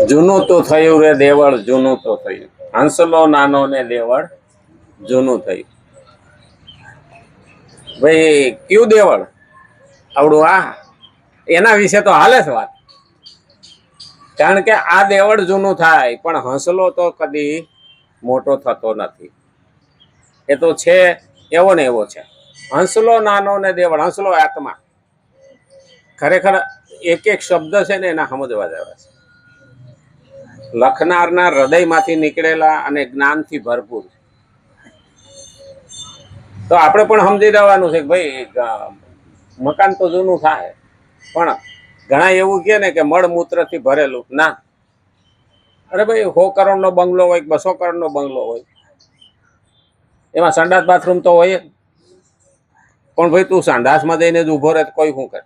જૂનું તો થયું રે દેવળ, જૂનું તો થયું. હંસલો નાનો ને દેવળ જૂનું થયું. ભાઈ કયું દેવળ આવડું? એના વિશે તો હાલે જ વાત. કારણ કે આ દેવળ જૂનું થાય પણ હંસલો તો કદી મોટો થતો નથી. એ તો છે એવો ને એવો છે. હંસલો નાનો ને દેવળ. હંસલો આત્મા. ખરેખર એક એક શબ્દ છે ને એના સમજવા જેવા છે. લખનારના હૃદયમાંથી નીકળેલા અને જ્ઞાનથી ભરપૂર. તો આપણે પણ સમજી દેવાનું છે કે ભાઈ મકાન તો જૂનું થાય પણ ઘણા એવું કહે ને કે મળમૂત્રથી ભરેલું. ના, અરે ભાઈ 100 કરોડનો બંગલો હોય, 200 કરોડનો બંગલો હોય, એમાં સંડાસ બાથરૂમ તો હોય જ. પણ ભાઈ તું સંડાસમાં જઈને જ ઊભો રહે કોઈ શું કરે?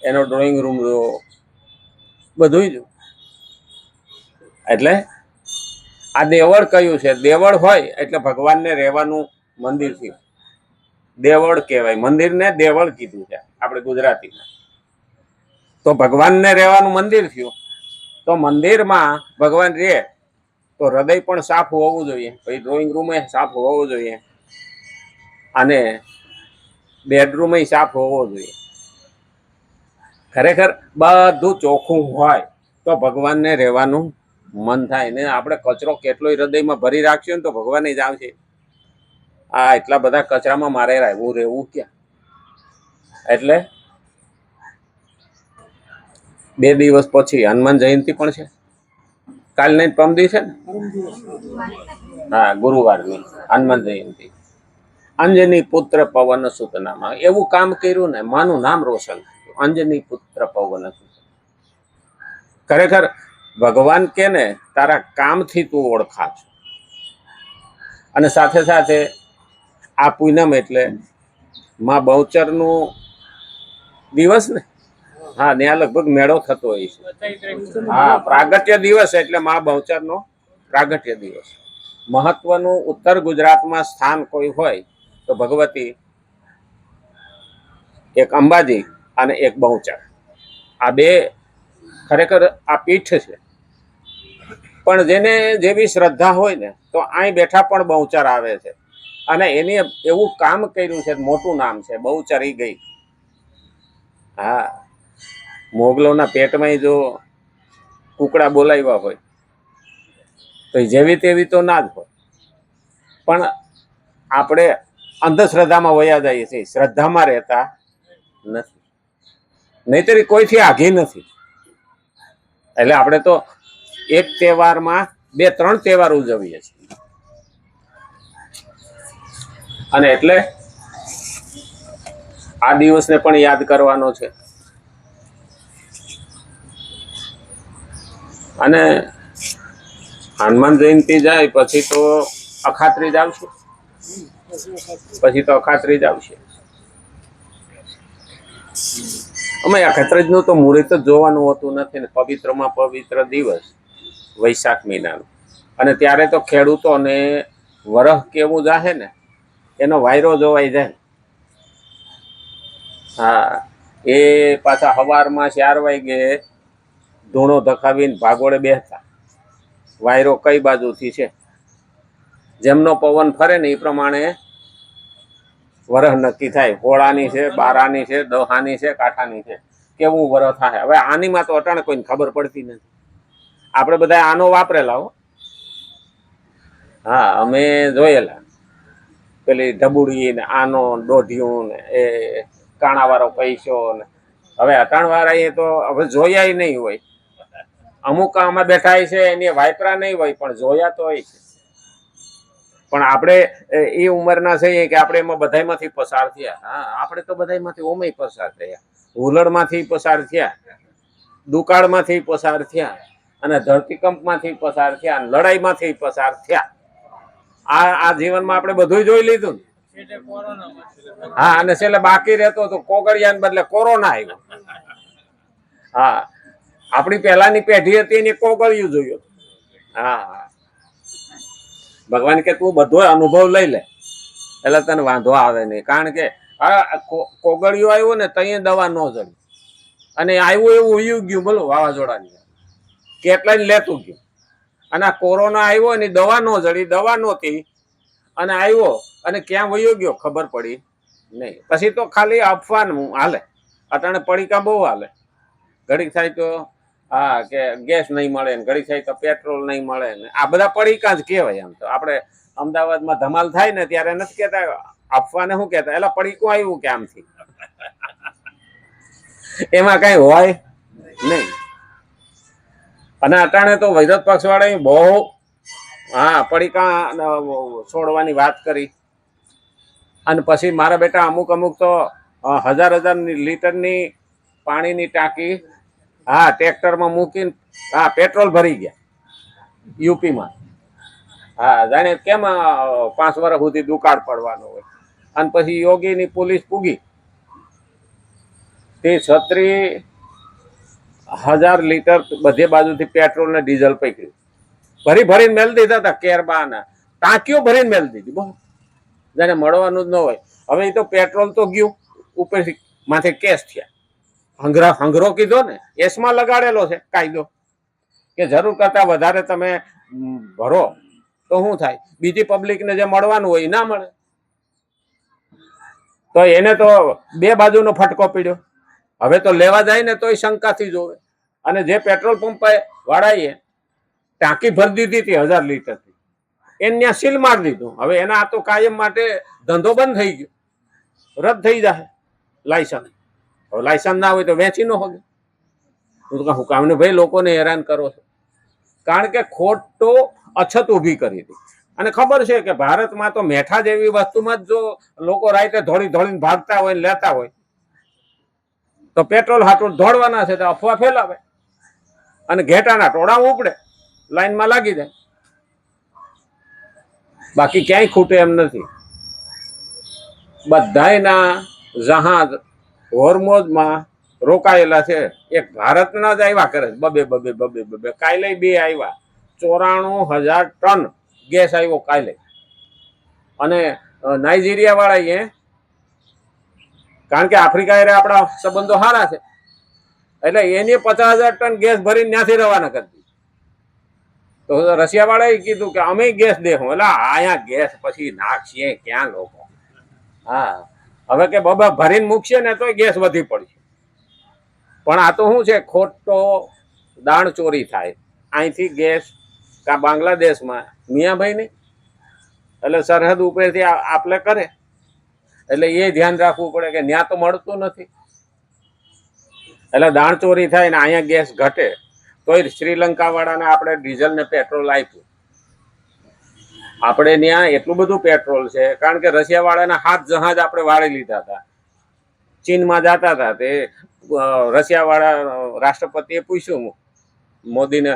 એનો ડ્રોઈંગ રૂમ જો બધું જ. એટલે આ દેવળ કયું છે? દેવળ હોય એટલે ભગવાનને રહેવાનું મંદિર થયું. દેવળ કહેવાય. મંદિરને દેવળ કીધું છે આપણે ગુજરાતીમાં. તો ભગવાનને રહેવાનું મંદિર થયું. તો મંદિરમાં ભગવાન રહે તો હૃદય પણ સાફ હોવું જોઈએ. ભાઈ ડ્રોઈંગ રૂમ સાફ હોવો જોઈએ અને બેડરૂમ સાફ હોવો જોઈએ. ખરેખર બધું ચોખ્ખું હોય તો ભગવાનને રહેવાનું મન થાય ને. આપણે કચરો કેટલોય હૃદયમાં ભરી રાખશું ને તો ભગવાન જ આવશે. એટલા બધા કચરામાં મારે રહેવું ક્યાં? એટલે 2 દિવસ પછી હનુમાન જયંતિ પણ છે. કાલ નહીં પરમદી છે ને? ગુરુવારની હનુમાન જયંતિ. અંજની પુત્ર પવન સુત નામ. એવું કામ કર્યું ને માનું નામ રોશન થયું. અંજની પુત્ર પવન સુત. ખરેખર ભગવાન કે ને તારા કામથી તું ઓળખા છો. અને સાથે સાથે આ પૂનમ એટલે માં બહુચરનું દિવસ ને. ત્યાં લગભગ મેળો થતો હોય છે. પ્રાગટ્ય દિવસ એટલે માં બહુચરનો પ્રાગટ્ય દિવસ. મહત્વનું ઉત્તર ગુજરાતમાં સ્થાન કોઈ હોય તો ભગવતી, એક અંબાજી અને એક બહુચર. આ બે ખરેખર આ પીઠ છે. પણ જેને જેવી શ્રદ્ધા હોય ને તો અહીં બેઠા પણ બહુચર આવે છે. અને એને એવું કામ કર્યું છે, મોટું નામ છે બહુચરી ગઈ. મોગલોના પેટમાં જો કુકડા બોલાવ્યા હોય તો જેવી તેવી તો ના જ હોય. પણ આપણે અંધશ્રદ્ધામાં વયા જઈએ છીએ, શ્રદ્ધામાં રહેતા નથી. નહીતર કોઈથી આઘી નથી. એટલે આપણે તો એક તહેવારમાં 2-3 તહેવાર ઉજવીએ છીએ. અને એટલે આ દિવસને પણ યાદ કરવાનો છે. અને હનુમાન જયંતિ જાય પછી તો અખાત્રીજ આવશે. અમે અખાત્રીજનું તો મુહૂર્ત જ જોવાનું હોતું નથી ને. પવિત્રમાં પવિત્ર દિવસ વૈશાખ મહિનાનો. અને ત્યારે તો ખેડૂતોને વરહ કેવું જાહે ને એનો વાયરો જોવાઈ જાય. એ પાછા સવારમાં 4 વાગે ધૂણો ધખાવીને ભાગોળે બેસતા. વાયરો કઈ બાજુથી છે, જેમનો પવન ફરે ને એ પ્રમાણે વરહ નક્કી થાય. હોળાની છે, બારાની છે, દહાની છે, કાંઠાની છે, કેવું વરહ થાય. હવે આનીમાં તો અટાણે કોઈને ખબર પડતી નથી. આપણે બધા આનો વાપરેલા હો. અમે જોયેલા. પેલી ઢબુડી ને આનો દોઢિયું ને એ કાણાવાળો પૈસો ને. હવે અટાણવાળા એ તો હવે જોયા નહીં હોય. અમુક આમાં બેઠા છે એની વાયપરા નહીં હોય પણ જોયા તો હોય છે. પણ આપણે એ ઉંમરના છીએ કે આપણે એમાં બધામાંથી પસાર થયા. આપણે તો બધામાંથી ઓમય પસાર થયા. હુલડમાંથી પસાર થયા, દુકાળમાંથી પસાર થયા, અને ધરતીકંપમાંથી પસાર થયા, અને લડાઈમાંથી પસાર થયા. આ જીવનમાં આપણે બધું જોઈ લીધું. અને છેલ્લે બાકી રહેતો તો કોગળિયાને બદલે કોરોના આવ્યો. આપણી પહેલાની પેઢી હતી એને કોગળિયું જોયું. ભગવાન કે તું બધો અનુભવ લઈ લે એટલે તને વાંધો આવે નહીં. કારણ કે કોગળિયું આવ્યું ને તઈ દવા ન જડી. અને આવ્યું એવું ઉયું ગયું બોલો વાવાઝોડાની કેટલાય લેતું ગયું. અને આ કોરોના આવ્યો એની દવા ન જડી, દવા નહોતી અને આવ્યો અને ક્યાં વયો ગયો ખબર પડી નહીં. પછી તો ખાલી અફવાનું હાલે. અટાણે પડીકા બહુ હાલે. ઘડીક થાય તો હા કે ગેસ નહીં મળે ને, ઘડીક થાય તો પેટ્રોલ નહીં મળે ને, આ બધા પડીકા જ કહેવાય. આમ તો આપણે અમદાવાદમાં ધમાલ થાય ને ત્યારે નથી કહેતા અફવાને શું કહેતા, એલા પડીકું આવ્યું કે આમથી. એમાં કઈ હોય નહીં. અને અટાણે તો વિરોધ પક્ષ વાળા બહુ પડીકા છોડવાની વાત કરી. અને પછી મારા બેટા અમુક તો 1000 લીટરની પાણીની ટાંકી ટ્રેક્ટરમાં મૂકીને પેટ્રોલ ભરી ગયા યુપીમાં. જાણે કેમ 5 વર્ષ સુધી દુકાળ પડવાનો હોય. અને પછી યોગીની પોલીસ પૂગી તે 36,000 લીટર બધે બાજુથી પેટ્રોલ ને ડીઝલ પકડ્યું. ભરીને મેલ દીધા હતા કેરબાના ટાંકીઓ ભરીને મેલ દીધી. બહુ જેને મળવાનું જ ન હોય. હવે એ તો પેટ્રોલ તો ગયું, ઉપરથી માથે કેસ થયા. હંગરો કીધો ને, એસમાં લગાડેલો છે કાયદો કે જરૂર કરતા વધારે તમે ભરો તો શું થાય, બીજી પબ્લિકને જે મળવાનું હોય એ ના મળે. તો એને તો બે બાજુનો ફટકો પીડ્યો. હવે તો લેવા જાય ને તોય શંકાથી જોવે. અને જે પેટ્રોલ પંપ વાળાએ ટાંકી ભરી દીધી હતી 1000 લીટરથી, એને ત્યાં સીલ મારી દીધું. હવે એના આ તો કાયમ માટે ધંધો બંધ થઈ ગયો, રદ થઈ જાય લાયસન્સ. હવે લાયસન્સ ના હોય તો વેચી ન હોય. હું તો કહું કામને ભાઈ લોકોને હેરાન કરો છો, કારણ કે ખોટો અછત ઊભી કરી હતી. અને ખબર છે કે ભારતમાં તો મેઠા જેવી વસ્તુમાં જ જો લોકો રાઈતે ધોળીને ભાગતા હોય લેતા હોય તો પેટ્રોલ હાટું દોડવાના છે તો અફવા ફેલાવે અને ઘેટાના ટોળા ઉપડે, લાઈનમાં લાગી જાય. બાકી ક્યાંય ખૂટે એમ નથી. બધાયના જહાજ હોર્મોઝમાં રોકાયેલા છે. એક ભારતના જ આવ્યા કરે બબે કાલે 2 આવ્યા. 94,000 ટન ગેસ આવ્યો કાલે. અને નાઇજીરિયા વાળા કારણ કે આફ્રિકા એ આપણા સંબંધો સારા છે એટલે એને 50,000 ટન ગેસ ભરીને ત્યાંથી રવાના કરી દીધી. તો રશિયા વાળાએ કીધું કે અમે ગેસ દેવું. એટલે અહીંયા ગેસ પછી નાખીએ ક્યાં લોકો. હવે કે બાબા ભરીને મૂકશે ને તો ગેસ વધી પડશે. પણ આ તો શું છે, ખોટો દાણ ચોરી થાય. અહીંથી ગેસ બાંગ્લાદેશમાં મિયાભાઈ નહીં એટલે સરહદ ઉપરથી આપણે કરે એટલે એ ધ્યાન રાખવું પડે કે ત્યાં તો મળતું નથી. એટલે દાણ ચોરી થાય ને અહીંયા ગેસ ઘટે તોય શ્રીલંકા વાળાને આપણે ડીઝલ ને પેટ્રોલ આપ્યું. આપણે ત્યાં એટલું બધું પેટ્રોલ છે કારણ કે રશિયા વાળાના 7 જહાજ આપણે વાળી લીધા હતા. ચીનમાં જતા હતા તે રશિયા વાળા રાષ્ટ્રપતિએ પૂછ્યું મોદીને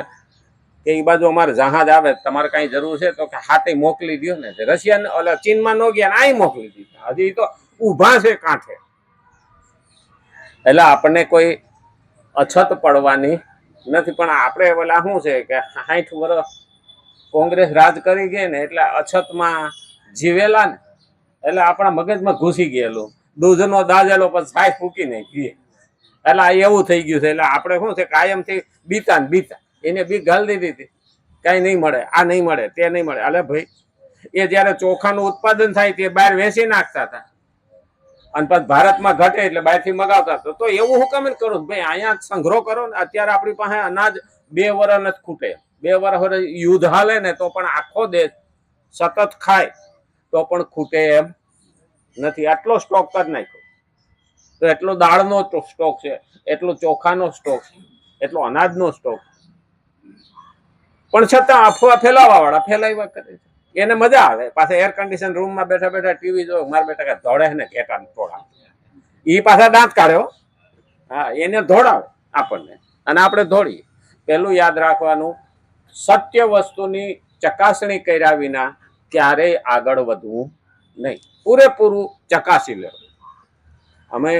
કે એ બાજુ અમારે જહાજ આવે, તમારે કઈ જરૂર છે તો કે હાથે મોકલી દો ને. રશિયા ચીનમાં ન ગયા ને અહીં મોકલી દીધા. હજી તો ઊભા છે કાંઠે. એટલે આપણને કોઈ અછત પડવાની નથી. પણ આપણે પેલા શું છે કે 60 વર્ષ કોંગ્રેસ રાજ કરી ગઈ ને એટલે અછતમાં જીવેલા ને એટલે આપણા મગજમાં ઘૂસી ગયેલું. દૂધનો દાજેલો પછી સાય ફૂકી નહીં પીએ એટલે આ એવું થઈ ગયું છે. એટલે આપણે શું છે કાયમથી બીતા એને બી ગાળી દીધી હતી. કઈ નહીં મળે, આ નહીં મળે, તે નહીં મળે. અલે ભાઈ એ જયારે ચોખાનું ઉત્પાદન થાય તે બહાર વેચી નાખતા હતા અને પછી ભારતમાં ઘટે એટલે બહારથી મગાવતા હતા. તો એવું હું કેમ કરું ભાઈ, અહીંયા સંગ્રહ કરો ને. અત્યારે આપણી પાસે અનાજ 2 વર્ષ નથી ખૂટે. 2 વર્ષ યુદ્ધ હાલે ને તો પણ આખો દેશ સતત ખાય તો પણ ખૂટે એમ નથી. આટલો સ્ટોક કરી નાખ્યો. તો એટલો દાળનો સ્ટોક છે, એટલો ચોખાનો સ્ટોક છે, એટલો અનાજનો સ્ટોક. પણ છતાં અફવા ફેલાવા વાળા ફેલાવ્યા કરે છે. એને મજા આવે. પાછા એર કન્ડિશન રૂમમાં બેઠા ટીવી જો મારા બેટા દોડે ને ઘેટા થોડા એ પાછા દાંત કાઢ્યો. એને દોડાવે આપણને અને આપણે દોડીએ. પેલું યાદ રાખવાનું, સત્ય વસ્તુની ચકાસણી કર્યા વિના ક્યારેય આગળ વધવું નહીં. પૂરેપૂરું ચકાસી લેવું. અમે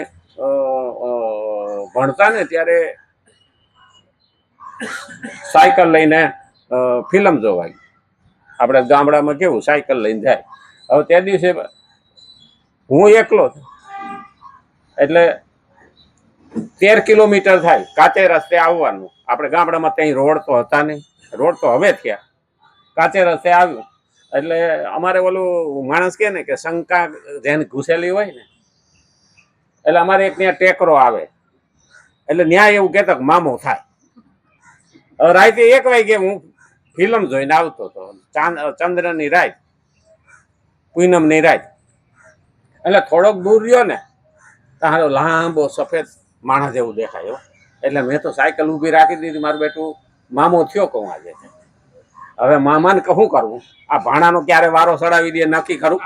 ભણતા ને ત્યારે સાયકલ લઈને ફિલ્મ જોવાય. આપણે ગામડામાં કેવું સાયકલ લઈને જાય. હવે તે દિવસે હું એકલો એટલે 13 કિલોમીટર થાય કાચે રસ્તે આવવાનું. આપણે ગામડામાં ત્યાં રોડ તો હતા નહીં, રોડ તો હવે થયા. કાચે રસ્તે આવ્યું એટલે અમારે ઓલું માણસ કે ને કે શંકા જેને ઘૂસેલી હોય ને, એટલે અમારે એક ત્યાં ટેકરો આવે એટલે ન્યાય એવું કહેતો કે મામો થાય. રાતે 1 વાગે હું ફિલ્મ જોઈને આવતો હતો, ચંદ્રની રાત, પૂનમની રાત. એટલે થોડોક દૂર રહ્યો ને તારો લાંબો સફેદ માણસ જેવું દેખાયો. એટલે મેં તો સાયકલ ઊભી રાખી દીધી. મારું બેટું મામો થયો કહું આજે. હવે મામાને શું કરવું? આ ભાણાનો ક્યારે વારો ચડાવી દે નક્કી કરું.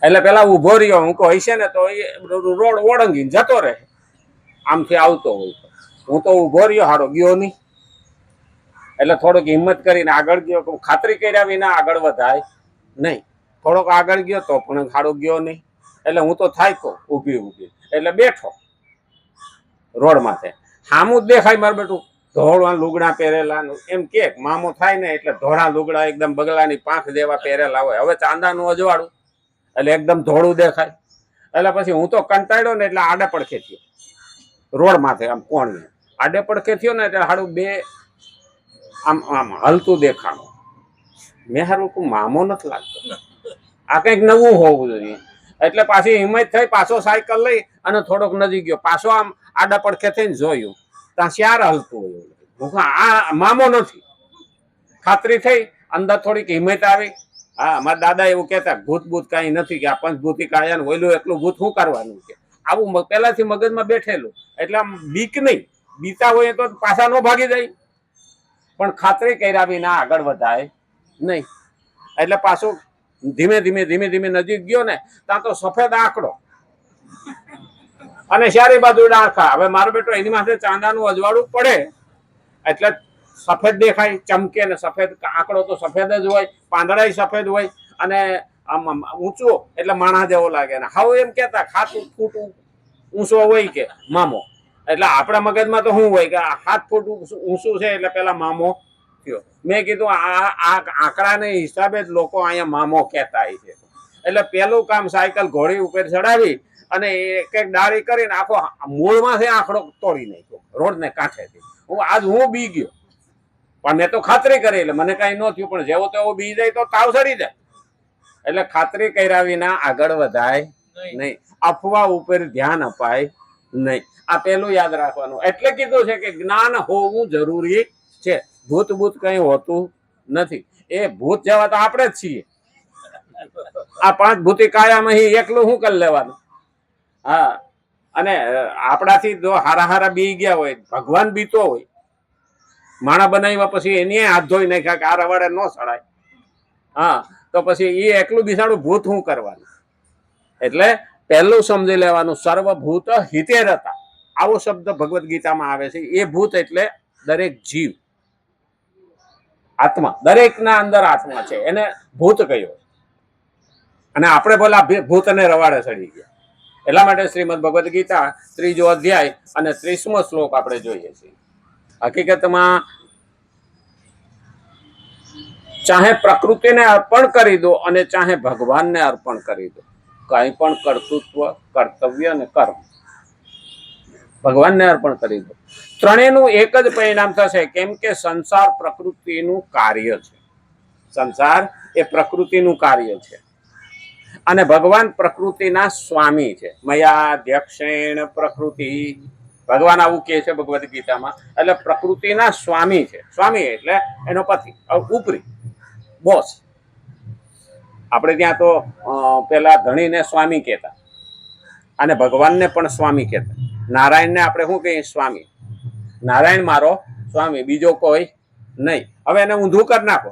એટલે પેલા ઊભો રહ્યો. હું કહું હશે ને તો રોડ ઓળંગીને જતો રહે, આમથી આવતો હોય. હું તો ઊભો રહ્યો, હાડો ગયો નહીં. એટલે થોડોક હિંમત કરીને આગળ ગયો. ખાતરી કર્યા વિના આગળ વધાય નહીં. થોડોક આગળ ગયો તો પણ હાડો ગયો નહીં. એટલે હું તો થાક્યો ઊભી. એટલે બેઠો રોડ માથે. સામું જ દેખાય મારું બેટું ધોળા લુગડા પહેરેલા. એમ કે મામો થાય ને એટલે ધોળા લુગડા એકદમ બગલાની પાંખ જેવા પહેરેલા હોય. હવે ચાંદાનું અજવાળું એટલે એકદમ ધોળું દેખાય. એટલે પછી હું તો કંટાળ્યો ને એટલે આડે પડખે થયો રોડ માથે. આમ કોણ આડે પડખે થયો ને એટલે હાડું બે આમ આમ હલતું દેખાણું. મેં હારું મામો નથી લાગતો, આ કંઈક નવું હોવું જોઈએ. એટલે પાછી હિંમત થઈ, પાછો સાયકલ લઈ અને થોડોક નજીક ગયો. પાછો આમ આડા પડખે થઈને જોયું, ત્યાં શ્યાર હલતું હોય. આ મામો નથી. ખાતરી થઈ, અંદર થોડીક હિંમત આવી. હા, મારા દાદા એવું કહેતા ભૂત કાંઈ નથી, કે આ પંચભૂતિ કાયા હોયલું એટલું ભૂત શું કરવાનું છે. આવું પહેલાથી મગજમાં બેઠેલું. એટલે આમ બીક નહીં, બીતા હોય તો પાછા ન ભાગી જાય, પણ ખાતરી કર્યા વિના આગળ વધાય નહીં. એટલે પાછો ધીમે નજીક ગયો ને ત્યાં તો સફેદ આંકડો અને ચારે બાજુ ડાળખા. હવે મારો બેટો એની માથે ચાંદાનું અજવાળું પડે એટલે સફેદ દેખાય, ચમકે ને સફેદ આંકડો તો સફેદ જ હોય, પાંદડાય સફેદ હોય અને આમ ઊંચો એટલે માણસ જેવો લાગે. ને હવે એમ કેતા ખાતું ફૂટ ઊંચો હોય કે મામો. એટલે આપણા મગજમાં તો શું હોય કે 7 ફૂટ ઊંચું છે એટલે પેલા મામો થયો. મેં કીધું આ આંકડાને હિસાબે જ લોકો અહીંયા મામો કહેતા છે. એટલે પેલું કામ સાયકલ ઘોડી ઉપર ચડાવી અને એક ડાળી કરીને આખો મૂળમાંથી આંકડો તોડી નાખ્યો રોડને કાંઠેથી. હું બી ગયો, પણ મેં તો ખાતરી કરી એટલે મને કાંઈ ન થયું. પણ જેવો તેવો બી જાય તો તાવ સડી જાય. એટલે ખાતરી કર્યા વિના આગળ વધાય નહીં, અફવા ઉપર ધ્યાન અપાય નહીં. આ પેલું યાદ રાખવાનું. એટલે કીધું છે કે જ્ઞાન હોવું જરૂરી છે. ભૂત કઈ હોતું નથી. એ ભૂત જેવા તો આપણે જ છીએ. આ 5 ભૂતિ કાયામાં એકલું શું કરી લેવાનું? હા, અને આપણાથી જો હારા બી ગયા હોય, ભગવાન બીતો હોય, માણા બનાવ્યા પછી એની હાથ ધોઈ નાખ્યા કે આ રવાડે ન સડાય. હા, તો પછી એ એકલું બિસાડું ભૂત શું કરવાનું? એટલે પહેલું સમજી લેવાનું, સર્વભૂત હિતેરતા આવો શબ્દ ભગવદ્ ગીતામાં આવે છે. એ ભૂત એટલે દરેક જીવ, આત્મા, દરેકના અંદર આત્મા છે, એને ભૂત કહ્યો. અને આપણે બોલા ભૂતને રવાડે ચડી ગયા. એટલા માટે શ્રીમદ ભગવદ્ ગીતા 3જો અધ્યાય અને 30મો શ્લોક આપણે જોઈએ છીએ. હકીકતમાં ચાહે પ્રકૃતિને અર્પણ કરી દો અને ચાહે ભગવાનને અર્પણ કરી દો, કંઈ પણ કર્તૃત્વ, કર્તવ્ય અને કર્મ ભગવાનને અર્પણ કરી દો, ત્રણેયનું એક જ પરિણામ થશે. કેમ કે સંસાર પ્રકૃતિનું કાર્ય છે. સંસાર એ પ્રકૃતિનું કાર્ય છે અને ભગવાન પ્રકૃતિના સ્વામી છે. મયા અધ્યક્ષેણ પ્રકૃતિ, ભગવાન આવું કહે છે ભગવદ્ ગીતામાં. એટલે પ્રકૃતિના સ્વામી છે. સ્વામી એટલે એનો પતિ, ઉપરી, બોસ. આપણે ત્યાં તો પેલા ધણીને સ્વામી કહેતા અને ભગવાનને પણ સ્વામી કહેતા. નારાયણને આપણે શું કહીએ? સ્વામી. નારાયણ મારો સ્વામી, બીજો કોઈ નહીં. હવે એને ઊંધું કરી નાખો.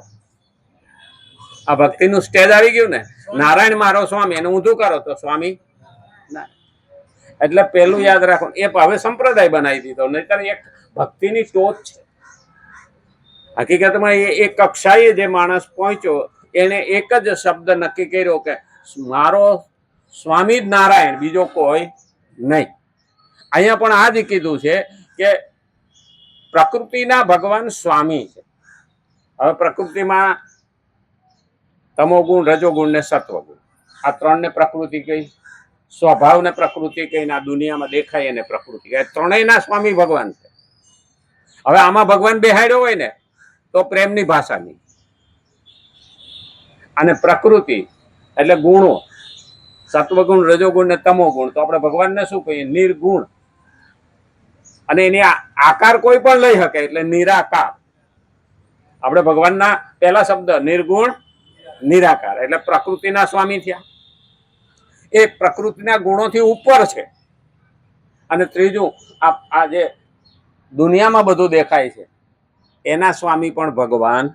આ ભક્તિનું સ્ટેજ આવી ગયું ને, નારાયણ મારો સ્વામી, એને ઊંધું કરો તો સ્વામી ના. એટલે પેલું યાદ રાખો. એ હવે સંપ્રદાય બનાવી દીધો, નહીતર એક ભક્તિની ટોચ છે. હકીકતમાં એ કક્ષાએ જે માણસ પહોંચ્યો એને એક જ શબ્દ નક્કી કર્યો કે મારો સ્વામી જ નારાયણ, બીજો કોઈ નહીં. અહીંયા પણ આ જ કીધું છે કે પ્રકૃતિના ભગવાન સ્વામી છે. હવે પ્રકૃતિમાં તમોગુણ, રજોગુણ ને સત્વગુણ, આ ત્રણને પ્રકૃતિ કહી. સ્વભાવ ને પ્રકૃતિ કહીને આ દુનિયામાં દેખાય એને પ્રકૃતિ, એ ત્રણેયના સ્વામી ભગવાન છે. હવે આમાં ભગવાન બેહાડ્યો હોય ને તો પ્રેમની ભાષાની, અને પ્રકૃતિ એટલે ગુણો, સત્વગુણ, રજોગુણ ને તમોગુણ. તો આપણે ભગવાનને શું કહીએ? નિર્ગુણ. અને એની આકાર કોઈ પણ લઈ શકે એટલે નિરાકાર. આપણે ભગવાનના પહેલા શબ્દ નિર્ગુણ નિરાકાર એટલે પ્રકૃતિના સ્વામી થયા. એ પ્રકૃતિના ગુણોથી ઉપર છે. અને ત્રીજું આ જે દુનિયામાં બધું દેખાય છે એના સ્વામી પણ ભગવાન